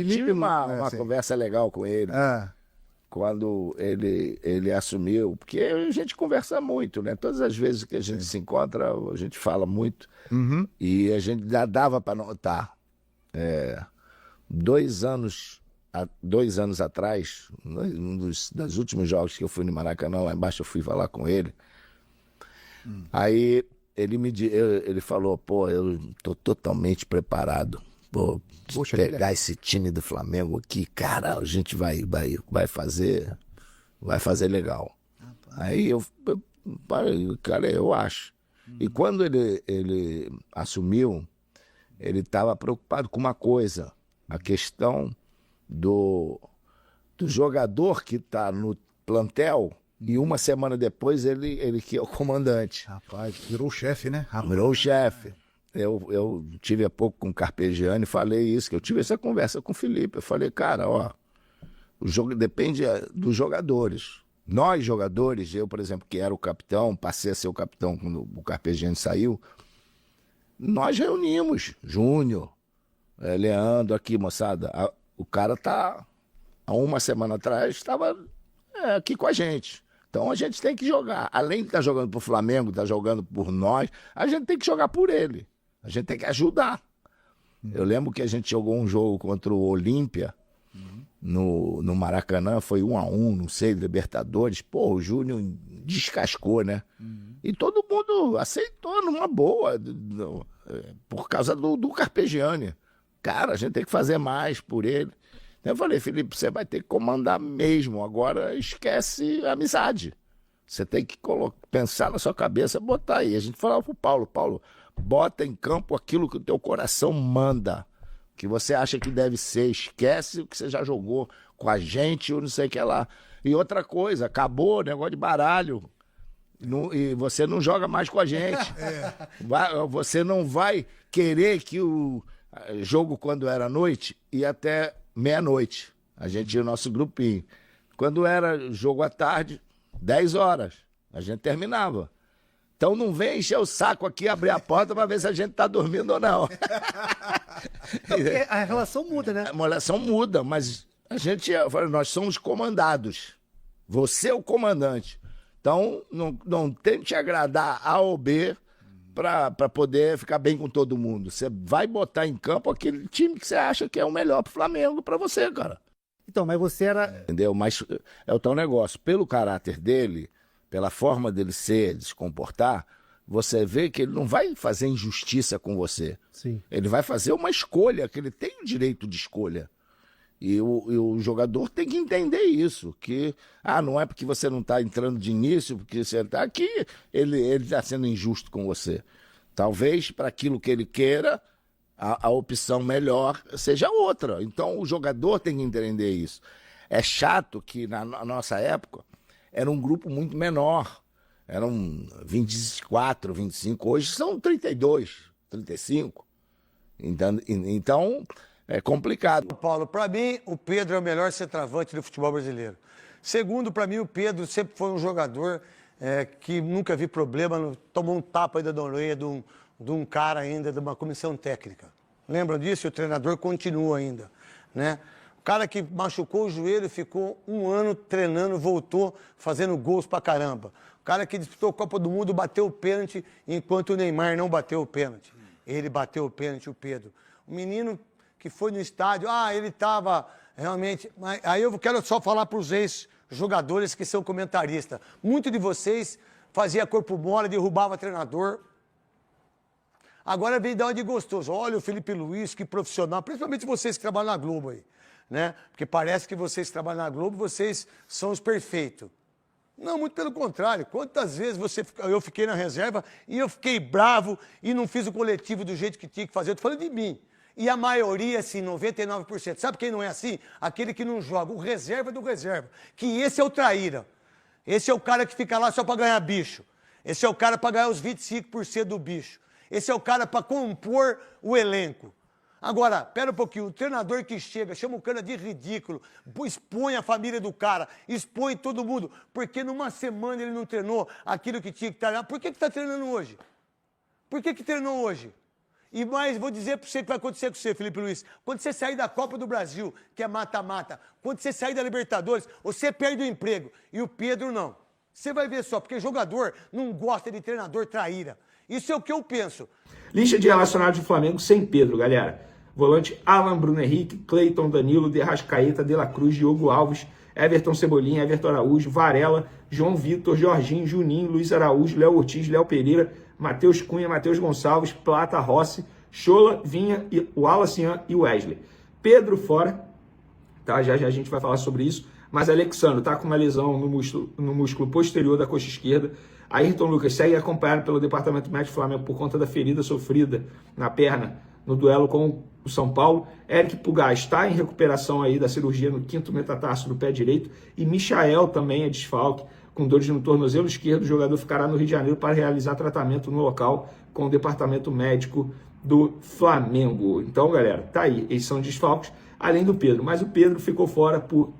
Tive uma conversa legal com ele. Quando ele assumiu, porque a gente conversa muito, né? Todas as vezes que a gente se encontra, a gente fala muito. E a gente já dava para notar. 2 anos atrás, dos últimos jogos que eu fui no Maracanã, lá embaixo eu fui falar com ele. Aí ele falou, pô, eu tô totalmente preparado. Pô, pegar esse time do Flamengo aqui, cara, a gente vai fazer legal. Aí cara, eu acho. E quando ele assumiu, ele estava preocupado com uma coisa, a questão do jogador que está no plantel e uma semana depois ele que é o comandante. Rapaz, virou o chefe, né? Virou o chefe. Eu tive há pouco com o Carpegiani e falei isso, que eu tive essa conversa com o Felipe. Eu falei, cara, ó, o jogo depende dos jogadores. Nós, jogadores, eu, por exemplo, que era o capitão, passei a ser o capitão quando o Carpegiani saiu, nós reunimos, Júnior, Leandro, aqui, moçada. O cara tá, há uma semana atrás, estava aqui com a gente. Então a gente tem que jogar. Além de estar jogando por Flamengo, estar jogando por nós, a gente tem que jogar por ele. A gente tem que ajudar. Eu lembro que a gente jogou um jogo contra o Olímpia, no Maracanã, foi 1-1, não sei, Libertadores. Pô, o Júnior descascou, né? E todo mundo aceitou numa boa, por causa do Carpegiani. Cara, a gente tem que fazer mais por ele. Eu falei, Felipe, você vai ter que comandar mesmo. Agora esquece a amizade. Você tem que pensar na sua cabeça, botar aí. A gente falava pro Paulo, bota em campo aquilo que o teu coração manda, que você acha que deve ser. Esquece o que você já jogou com a gente ou não sei o que lá. E outra coisa, acabou o negócio de baralho. E você não joga mais com a gente. Você não vai querer que o jogo, quando era noite, ia até meia-noite. A gente tinha o nosso grupinho. Quando era jogo à tarde, 10 horas, a gente terminava. Então não vem encher o saco aqui, abrir a porta para ver se a gente tá dormindo ou não. Porque a relação muda, né? A relação muda, mas nós somos comandados. Você é o comandante. Então não tente agradar A ou B para poder ficar bem com todo mundo. Você vai botar em campo aquele time que você acha que é o melhor pro Flamengo, para você, cara. Então, mas você era... Entendeu? Mas é o tal negócio. Pelo caráter dele, pela forma dele ser, de se comportar, você vê que ele não vai fazer injustiça com você. Sim. Ele vai fazer uma escolha, que ele tem o direito de escolha. E o jogador tem que entender isso, que não é porque você não está entrando de início, porque você está aqui, ele está sendo injusto com você. Talvez para aquilo que ele queira, a opção melhor seja outra. Então o jogador tem que entender isso. É chato que na nossa época era um grupo muito menor, eram 24, 25, hoje são 32, 35. Então é complicado. Paulo, para mim, o Pedro é o melhor centroavante do futebol brasileiro. Segundo, para mim, o Pedro sempre foi um jogador que nunca vi problema, tomou um tapa ainda da orelha de um cara ainda, de uma comissão técnica. Lembram disso? O treinador continua ainda, né? O cara que machucou o joelho, ficou 1 ano treinando, voltou fazendo gols pra caramba. O cara que disputou a Copa do Mundo, bateu o pênalti, enquanto o Neymar não bateu o pênalti. Ele bateu o pênalti, o Pedro. O menino que foi no estádio, ele estava realmente... Aí eu quero só falar para os ex-jogadores que são comentaristas. Muitos de vocês fazia corpo mole, derrubava treinador. Agora vem dar uma de gostoso. Olha o Felipe Luiz, que profissional, principalmente vocês que trabalham na Globo aí, né? Porque parece que vocês que trabalham na Globo, vocês são os perfeitos. Não, muito pelo contrário. Quantas vezes eu fiquei na reserva e eu fiquei bravo e não fiz o coletivo do jeito que tinha que fazer. Eu tô falando de mim. E a maioria, assim, 99%. Sabe quem não é assim? Aquele que não joga, o reserva do reserva. Que esse é o traíra. Esse é o cara que fica lá só para ganhar bicho. Esse é o cara para ganhar os 25% do bicho. Esse é o cara para compor o elenco. Agora, pera um pouquinho, o treinador que chega, chama o cara de ridículo, expõe a família do cara, expõe todo mundo, porque numa semana ele não treinou aquilo que tinha que treinar. Por que está treinando hoje? Por que treinou hoje? E mais, vou dizer para você o que vai acontecer com você, Felipe Luiz. Quando você sair da Copa do Brasil, que é mata-mata, quando você sair da Libertadores, você perde o emprego. E o Pedro não. Você vai ver só, porque jogador não gosta de treinador traíra. Isso é o que eu penso. Lista de relacionados do Flamengo sem Pedro, galera. Volante Alan, Bruno Henrique, Cleiton, Danilo, De Arrascaeta, De La Cruz, Diogo Alves, Everton Cebolinha, Everton Araújo, Varela, João Vitor, Jorginho, Juninho, Luiz Araújo, Léo Ortiz, Léo Pereira, Matheus Cunha, Matheus Gonçalves, Plata, Rossi, Chola, Vinha, o Alacian e o Wesley. Pedro fora, tá? Já a gente vai falar sobre isso. Mas Alexandre tá com uma lesão no músculo posterior da coxa esquerda. Ayrton Lucas segue acompanhado pelo Departamento Médico do Flamengo por conta da ferida sofrida na perna no duelo com o São Paulo. Eric Pulgar está em recuperação aí da cirurgia no 5º metatarso do pé direito. E Michael também é desfalque, com dores no tornozelo esquerdo. O jogador ficará no Rio de Janeiro para realizar tratamento no local com o Departamento Médico do Flamengo. Então, galera, tá aí. Eles são desfalques, além do Pedro. Mas o Pedro ficou fora por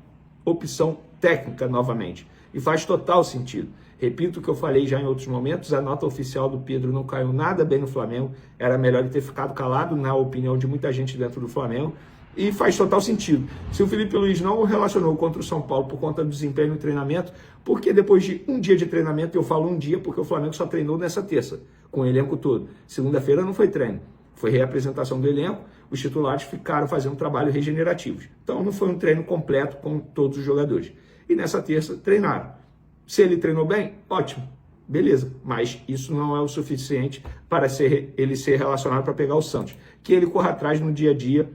opção técnica novamente. E faz total sentido. Repito o que eu falei já em outros momentos, a nota oficial do Pedro não caiu nada bem no Flamengo, era melhor ele ter ficado calado, na opinião de muita gente dentro do Flamengo, e faz total sentido. Se o Felipe Luiz não o relacionou contra o São Paulo por conta do desempenho no treinamento, porque depois de um dia de treinamento, eu falo um dia porque o Flamengo só treinou nessa terça, com o elenco todo. Segunda-feira não foi treino, foi reapresentação do elenco, os titulares ficaram fazendo trabalho regenerativo. Então não foi um treino completo com todos os jogadores. E nessa terça treinaram. Se ele treinou bem, ótimo, beleza. Mas isso não é o suficiente para ele ser relacionado para pegar o Santos. Que ele corra atrás no dia a dia,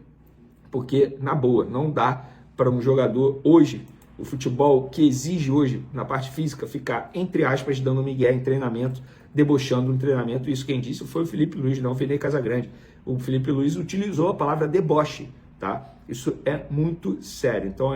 porque, na boa, não dá para um jogador hoje, o futebol que exige hoje, na parte física, ficar, entre aspas, dando migué em treinamento, debochando no treinamento. Isso quem disse foi o Felipe Luiz, não o Vene Casagrande. O Felipe Luiz utilizou a palavra deboche, tá? Isso é muito sério. Então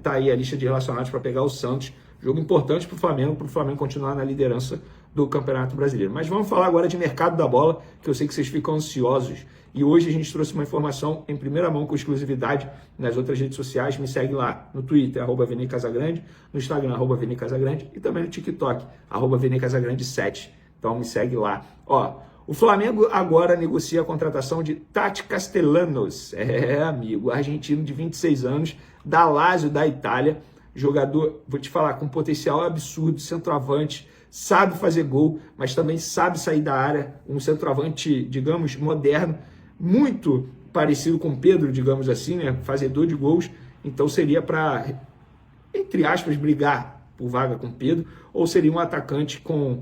tá aí a lista de relacionados para pegar o Santos. Jogo importante para o Flamengo continuar na liderança do Campeonato Brasileiro. Mas vamos falar agora de mercado da bola, que eu sei que vocês ficam ansiosos. E hoje a gente trouxe uma informação em primeira mão com exclusividade nas outras redes sociais. Me segue lá no Twitter, @Vene Casagrande, no Instagram, @Vene Casagrande, e também no TikTok, @Vene Casagrande 7. Então me segue lá. Ó, o Flamengo agora negocia a contratação de Tati Castellanos. Amigo, argentino de 26 anos, da Lazio, da Itália. Jogador, vou te falar, com potencial absurdo, centroavante, sabe fazer gol, mas também sabe sair da área, um centroavante, digamos, moderno, muito parecido com o Pedro, digamos assim, né? Fazedor de gols, então seria para, entre aspas, brigar por vaga com o Pedro, ou seria um atacante com,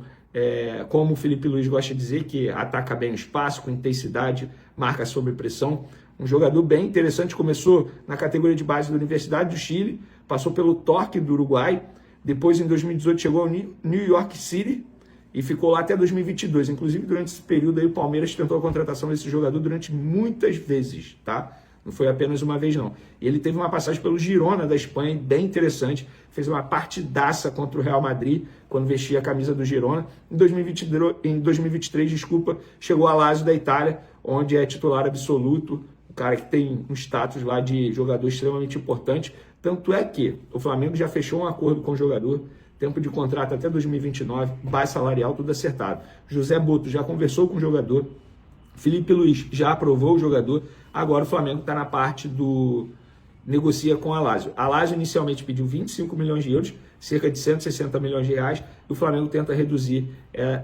como o Felipe Luiz gosta de dizer, que ataca bem o espaço, com intensidade, marca sob pressão. Um jogador bem interessante, começou na categoria de base da Universidade do Chile, passou pelo Torque do Uruguai, depois em 2018 chegou ao New York City e ficou lá até 2022. Inclusive, durante esse período aí, o Palmeiras tentou a contratação desse jogador durante muitas vezes, tá? Não foi apenas uma vez, não. E ele teve uma passagem pelo Girona da Espanha, bem interessante, fez uma partidaça contra o Real Madrid, quando vestia a camisa do Girona. Em 2023, chegou a Lazio da Itália, onde é titular absoluto, o cara que tem um status lá de jogador extremamente importante. Tanto é que o Flamengo já fechou um acordo com o jogador, tempo de contrato até 2029, base salarial, tudo acertado. José Boto já conversou com o jogador, Felipe Luiz já aprovou o jogador, agora o Flamengo está na parte do negocia com a Lazio. A Lazio inicialmente pediu 25 milhões de euros, cerca de 160 milhões de reais, e o Flamengo tenta reduzir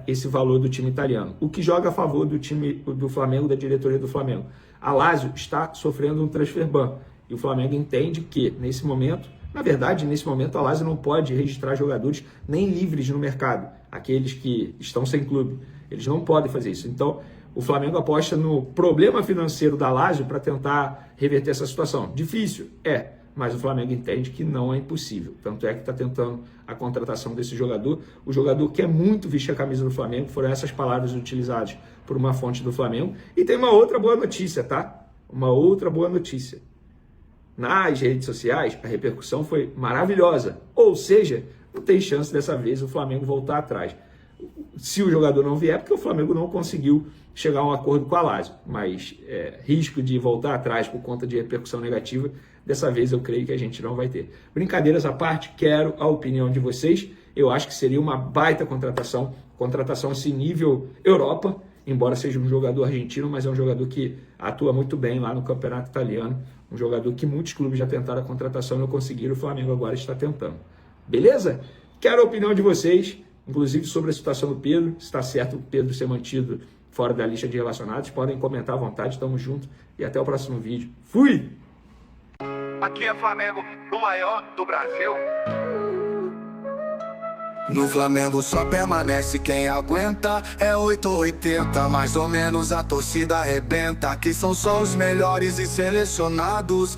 esse valor do time italiano. O que joga a favor do time do Flamengo, da diretoria do Flamengo. A Lazio está sofrendo um transfer ban, e o Flamengo entende que, nesse momento, a Lazio não pode registrar jogadores nem livres no mercado, aqueles que estão sem clube. Eles não podem fazer isso. Então, o Flamengo aposta no problema financeiro da Lazio para tentar reverter essa situação. Difícil? Mas o Flamengo entende que não é impossível. Tanto é que está tentando a contratação desse jogador. O jogador quer muito vestir a camisa do Flamengo, foram essas palavras utilizadas por uma fonte do Flamengo. E tem uma outra boa notícia, tá? Uma outra boa notícia. Nas redes sociais, a repercussão foi maravilhosa. Ou seja, não tem chance dessa vez o Flamengo voltar atrás. Se o jogador não vier, porque o Flamengo não conseguiu chegar a um acordo com a Lazio. Mas risco de voltar atrás por conta de repercussão negativa, dessa vez eu creio que a gente não vai ter. Brincadeiras à parte, quero a opinião de vocês. Eu acho que seria uma baita contratação assim nível Europa. embora seja um jogador argentino, mas é um jogador que atua muito bem lá no campeonato italiano, um jogador que muitos clubes já tentaram a contratação e não conseguiram, o Flamengo agora está tentando. Beleza? Quero a opinião de vocês, inclusive sobre a situação do Pedro, se está certo o Pedro ser mantido fora da lista de relacionados, podem comentar à vontade, tamo junto e até o próximo vídeo. Fui! Aqui é Flamengo, o maior do Brasil. No Flamengo só permanece quem aguenta. É 8 ou 80, mais ou menos a torcida arrebenta. Aqui são só os melhores e selecionados.